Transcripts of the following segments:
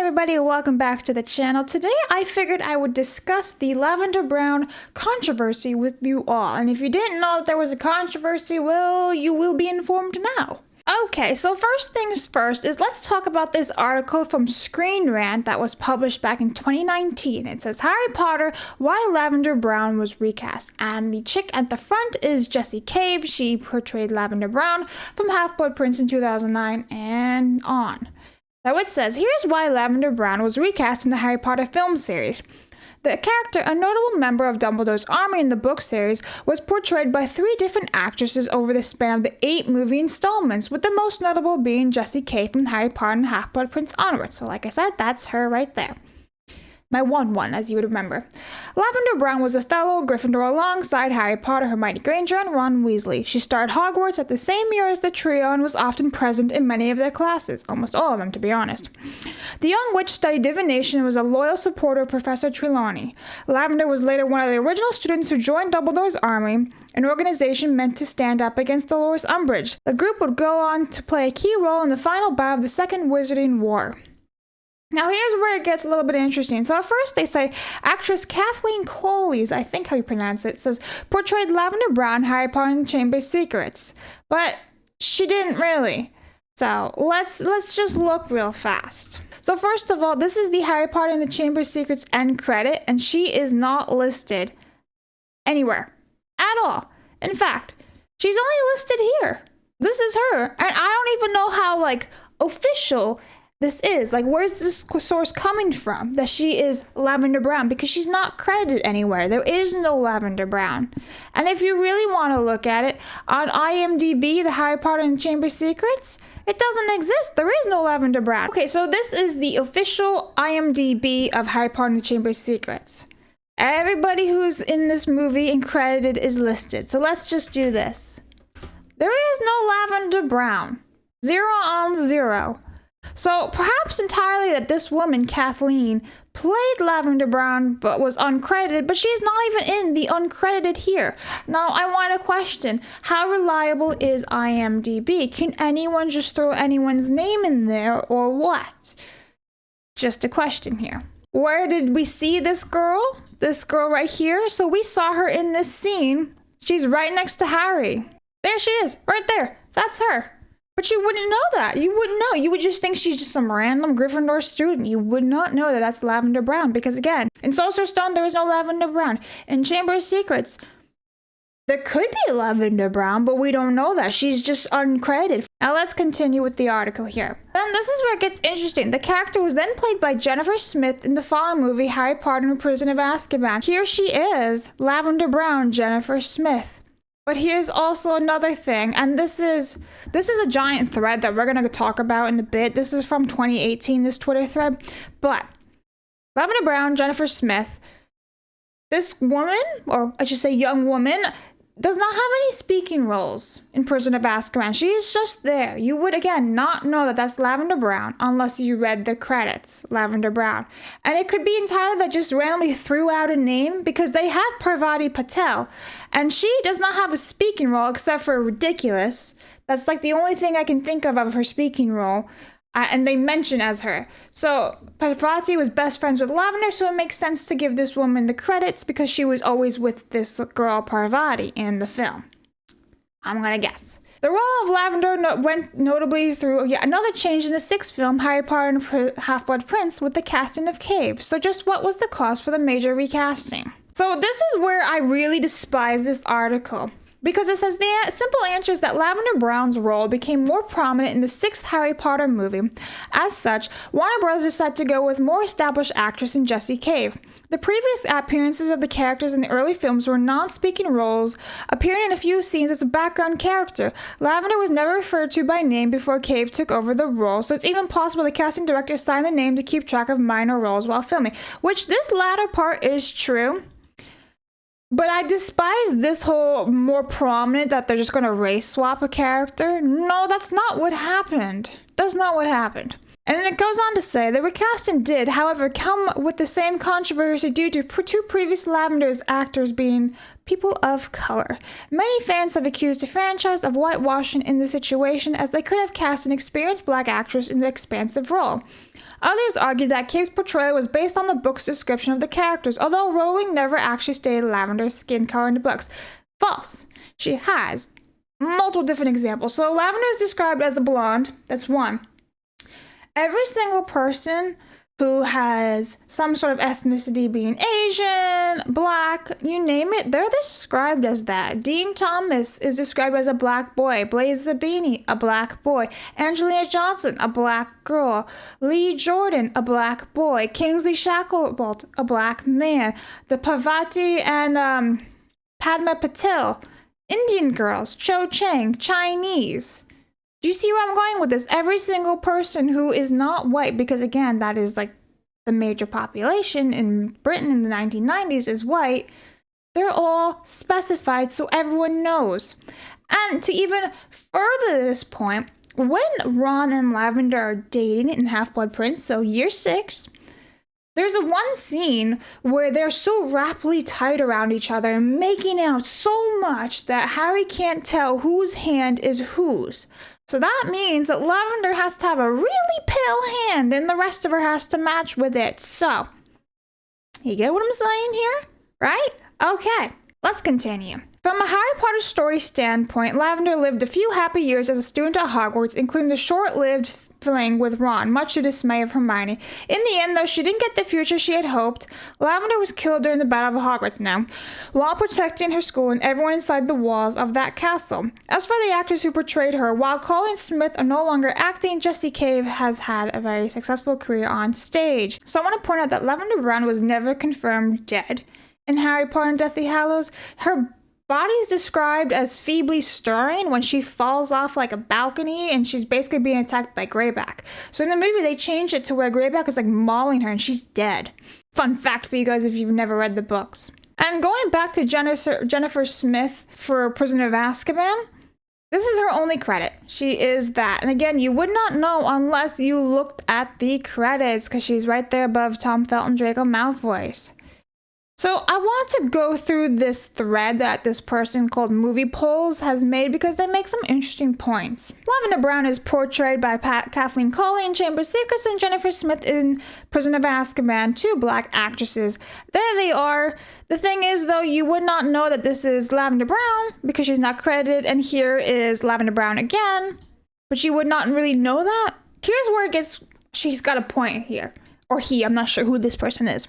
everybody, welcome back to the channel. Today I figured I would discuss the Lavender Brown controversy with you all. And if you didn't know that there was a controversy, well, you will be informed now. Okay, so first things first is let's talk about this article from Screen Rant that was published back in 2019. It says Harry Potter, Why Lavender Brown Was Recast. And the chick at the front is Jessie Cave. She portrayed Lavender Brown from Half-Blood Prince in 2009 and on. So it says, here's why Lavender Brown was recast in the Harry Potter film series. The character, a notable member of Dumbledore's army in the book series, was portrayed by 3 different actresses over the span of the 8 movie installments, with the most notable being Jessie Cave from Harry Potter and Half-Blood Prince onwards. So like I said, that's her right there. My one, as you would remember. Lavender Brown was a fellow Gryffindor alongside Harry Potter, Hermione Granger, and Ron Weasley. She starred Hogwarts at the same year as the trio and was often present in many of their classes, almost all of them to be honest. The young witch studied divination and was a loyal supporter of Professor Trelawney. Lavender was later one of the original students who joined Dumbledore's army, an organization meant to stand up against Dolores Umbridge. The group would go on to play a key role in the final battle of the Second Wizarding War. Now here's where it gets a little bit interesting. So at first they say actress Kathleen Coles, I think how you pronounce it, says portrayed Lavender Brown, Harry Potter and the Chamber of Secrets. But she didn't really. So let's just look real fast. So first of all, this is the Harry Potter and the Chamber of Secrets end credit, and she is not listed anywhere at all. In fact, she's only listed here. This is her. And I don't even know how official this is. Where's this source coming from that she is Lavender Brown? Because she's not credited anywhere. There is no Lavender Brown. And if you really want to look at it, on IMDb, the Harry Potter and the Chamber of Secrets, it doesn't exist. There is no Lavender Brown. Okay, so this is the official IMDb of Harry Potter and the Chamber of Secrets. Everybody who's in this movie and credited is listed. So let's just do this. There is no Lavender Brown. 0 on 0. So perhaps entirely that this woman, Kathleen, played Lavender Brown but was uncredited, but she's not even in the uncredited here. Now I want to question, how reliable is IMDb? Can anyone just throw anyone's name in there or what? Just a question here. Where did we see this girl? This girl right here? So we saw her in this scene. She's right next to Harry. There she is, right there. That's her. But you wouldn't know that. You wouldn't know. You would just think she's just some random Gryffindor student. You would not know that that's Lavender Brown. Because again, in Sorcerer's Stone, there is no Lavender Brown. In Chamber of Secrets, there could be Lavender Brown, but we don't know that. She's just uncredited. Now let's continue with the article here. Then this is where it gets interesting. The character was then played by Jennifer Smith in the following movie, Harry Potter and the Prison of Azkaban. Here she is, Lavender Brown, Jennifer Smith. But here's also another thing, and this is a giant thread that we're going to talk about in a bit. This is from 2018, this Twitter thread. But Lavender Brown, Jennifer Smith, this woman, or I should say young woman, does not have any speaking roles in Prison of Azkaban. She is just there. You would, again, not know that that's Lavender Brown unless you read the credits, Lavender Brown. And it could be entirely that just randomly threw out a name because they have Parvati Patel. And she does not have a speaking role except for Ridiculous. That's the only thing I can think of her speaking role. And they mention as her. So Parvati was best friends with Lavender, so it makes sense to give this woman the credits because she was always with this girl Parvati in the film. I'm gonna guess. The role of Lavender went notably through yet another change in the 6th film, Harry Potter and Half-Blood Prince, with the casting of Cave. So just what was the cause for the major recasting? So this is where I really despise this article. Because it says the simple answer is that Lavender Brown's role became more prominent in the 6th Harry Potter movie. As such, Warner Bros. Decided to go with more established actress in Jessie Cave. The previous appearances of the characters in the early films were non-speaking roles, appearing in a few scenes as a background character. Lavender was never referred to by name before Cave took over the role, so it's even possible the casting director signed the name to keep track of minor roles while filming, which this latter part is true. But I despise this whole more prominent that they're just going to race swap a character. No, that's not what happened. That's not what happened. And it goes on to say, the recasting did, however, come with the same controversy due to 2 previous Lavender's actors being people of color. Many fans have accused the franchise of whitewashing in this situation, as they could have cast an experienced black actress in the expansive role. Others argue that Cave's portrayal was based on the book's description of the characters, although Rowling never actually stated Lavender's skin color in the books. False. She has multiple different examples. So Lavender is described as a blonde. That's one. Every single person who has some sort of ethnicity, being Asian, black, you name it, they're described as that. Dean Thomas is described as a black boy. Blaze Zabini, a black boy. Angelina Johnson, a black girl. Lee Jordan, a black boy. Kingsley Shacklebolt, a black man. The Parvati and Padma Patil, Indian girls. Cho Chang, Chinese. Do you see where I'm going with this? Every single person who is not white, because again, that is like the major population in Britain in the 1990s is white, they're all specified so everyone knows. And to even further this point, when Ron and Lavender are dating in Half-Blood Prince, so year 6, there's a one scene where they're so rapidly tight around each other and making out so much that Harry can't tell whose hand is whose. So that means that Lavender has to have a really pale hand and the rest of her has to match with it. So, you get what I'm saying here? Right? Okay, let's continue. From a Harry Potter story standpoint, Lavender lived a few happy years as a student at Hogwarts, including the short-lived fling with Ron, much to the dismay of Hermione. In the end, though she didn't get the future she had hoped, Lavender was killed during the Battle of Hogwarts now, while protecting her school and everyone inside the walls of that castle. As for the actors who portrayed her, while Cole and Smith are no longer acting, Jessie Cave has had a very successful career on stage. So I want to point out that Lavender Brown was never confirmed dead. In Harry Potter and Deathly Hallows, her body is described as feebly stirring when she falls off like a balcony and she's basically being attacked by Greyback. So in the movie, they changed it to where Greyback is like mauling her and she's dead. Fun fact for you guys if you've never read the books. And going back to Jennifer Smith for Prisoner of Azkaban, this is her only credit. She is that. And again, you would not know unless you looked at the credits because she's right there above Tom Felton, Draco Malfoy's. So I want to go through this thread that this person called Movie Polls has made because they make some interesting points. Lavender Brown is portrayed by Kathleen Colley in Chamber of Secrets and Jennifer Smith in Prison of Azkaban, 2 black actresses. There they are. The thing is, though, you would not know that this is Lavender Brown because she's not credited, and here is Lavender Brown again, but you would not really know that. Here's where it gets, she's got a point here, or he, I'm not sure who this person is.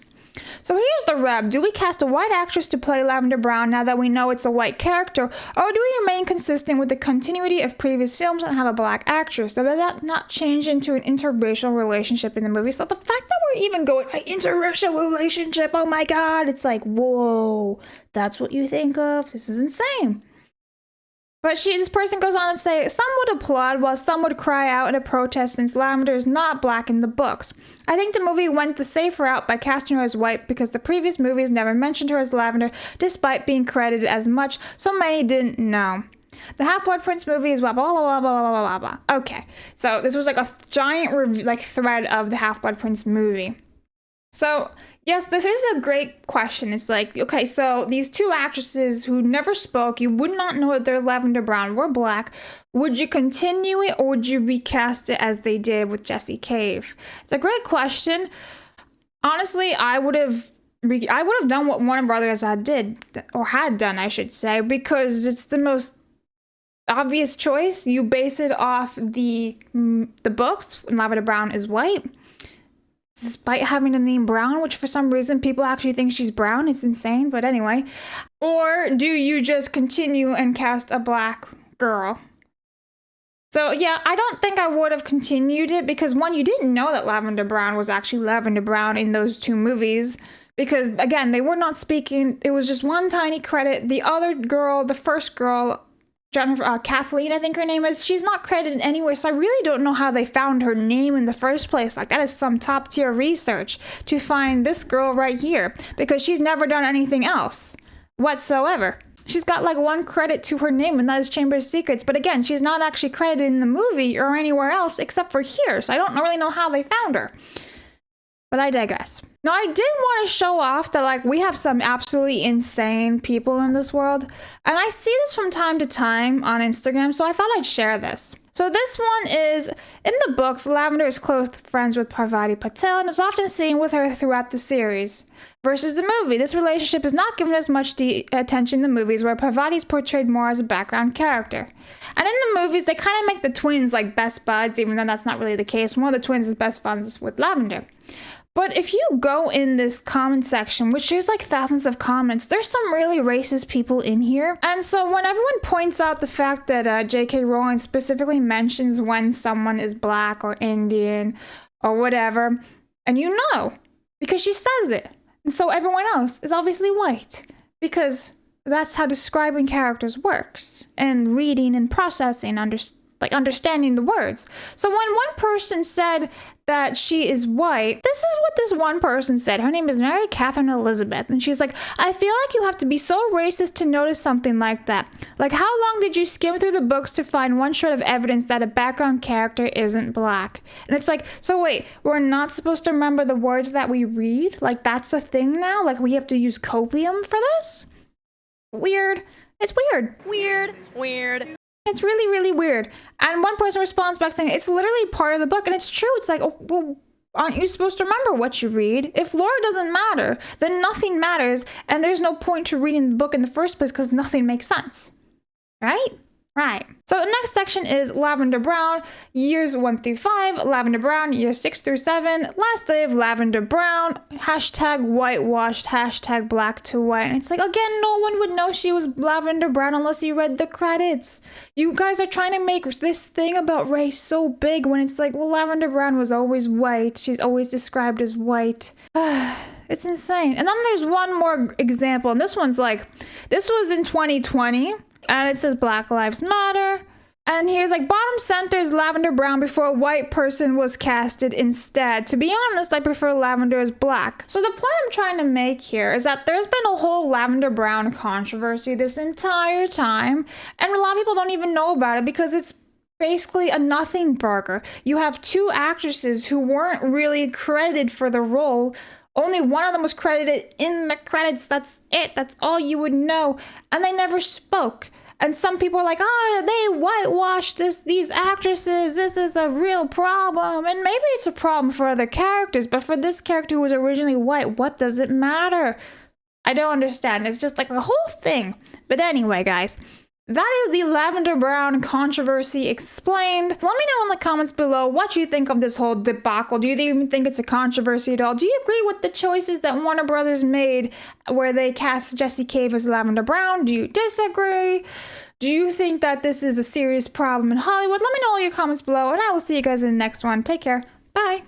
So here's the rub. Do we cast a white actress to play Lavender Brown now that we know it's a white character, or do we remain consistent with the continuity of previous films and have a black actress so that not change into an interracial relationship in the movie? So the fact that we're even going, an interracial relationship, oh my god, it's like, whoa, that's what you think of? This is insane. But this person goes on to say, some would applaud while some would cry out in a protest since Lavender is not black in the books. I think the movie went the safe route by casting her as white because the previous movies never mentioned her as Lavender despite being credited as much, so many didn't know. The Half-Blood Prince movie is blah, blah, blah, blah, blah, blah, blah, blah. Okay, so this was like a giant thread of the Half-Blood Prince movie. So, yes, this is a great question. It's like, okay, so these 2 actresses who never spoke, you would not know that they're Lavender Brown, were black. Would you continue it or would you recast it as they did with Jessie Cave? It's a great question. Honestly, I would have done what Warner Brothers had done, I should say, because it's the most obvious choice. You base it off the books, and Lavender Brown is white. Despite having the name Brown, which for some reason people actually think she's brown. It's insane, but anyway. Or do you just continue and cast a black girl? So yeah, I don't think I would have continued it because one, you didn't know that Lavender Brown was actually Lavender Brown in those 2 movies. Because again, they were not speaking. It was just one tiny credit. The other girl, the first girl, Kathleen, I think her name is, she's not credited anywhere, so I really don't know how they found her name in the first place. Like, that is some top tier research to find this girl right here, because she's never done anything else whatsoever. She's got like 1 credit to her name, and that is Chamber of Secrets, but again, she's not actually credited in the movie or anywhere else except for here, so I don't really know how they found her. But I digress. Now, I did want to show off that, like, we have some absolutely insane people in this world. And I see this from time to time on Instagram, so I thought I'd share this. So this one is, in the books, Lavender is close friends with Parvati Patel and is often seen with her throughout the series. Versus the movie, this relationship is not given as much attention in the movies, where Parvati is portrayed more as a background character. And in the movies, they kind of make the twins like best buds, even though that's not really the case. One of the twins is best friends with Lavender. But if you go in this comment section, which there's like thousands of comments, there's some really racist people in here. And so when everyone points out the fact that J.K. Rowling specifically mentions when someone is black or Indian or whatever, and you know, because she says it. And so everyone else is obviously white, because that's how describing characters works, and reading and processing, understanding the words. So when one person said that she is white, this is what this one person said. Her name is Mary Catherine Elizabeth. And she's like, I feel like you have to be so racist to notice something like that. Like, how long did you skim through the books to find one shred of evidence that a background character isn't black? And it's like, so wait, we're not supposed to remember the words that we read? Like, that's a thing now? Like, we have to use copium for this? Weird. It's weird. Weird. It's really, really weird. And one person responds back saying, it's literally part of the book. And it's true. It's like, oh, well, aren't you supposed to remember what you read? If lore doesn't matter, then nothing matters. And there's no point to reading the book in the first place because nothing makes sense. Right? Right. So the next section is Lavender Brown, years 1 through 5. Lavender Brown, years 6 through 7. Last day of Lavender Brown. Hashtag whitewashed. Hashtag black to white. And it's like, again, no one would know she was Lavender Brown unless you read the credits. You guys are trying to make this thing about race so big when it's like, well, Lavender Brown was always white. She's always described as white. It's insane. And then there's one more example. And this one's like, this was in 2020. And it says Black Lives Matter. And here's like, bottom center is Lavender Brown before a white person was casted instead. To be honest, I prefer Lavender as black. So the point I'm trying to make here is that there's been a whole Lavender Brown controversy this entire time. And a lot of people don't even know about it because it's basically a nothing burger. You have two actresses who weren't really credited for the role. Only one of them was credited in the credits. That's it. That's all you would know. And they never spoke. And some people are like, oh, they whitewashed these actresses. This is a real problem. And maybe it's a problem for other characters, but for this character who was originally white, what does it matter? I don't understand. It's just like a whole thing. But anyway, guys, that is the Lavender Brown controversy explained. Let me know in the comments below what you think of this whole debacle. Do you even think it's a controversy at all? Do you agree with the choices that Warner Brothers made where they cast Jesse Cave as Lavender Brown? Do you disagree? Do you think that this is a serious problem in Hollywood? Let me know in your comments below, and I will see you guys in the next one. Take care. Bye.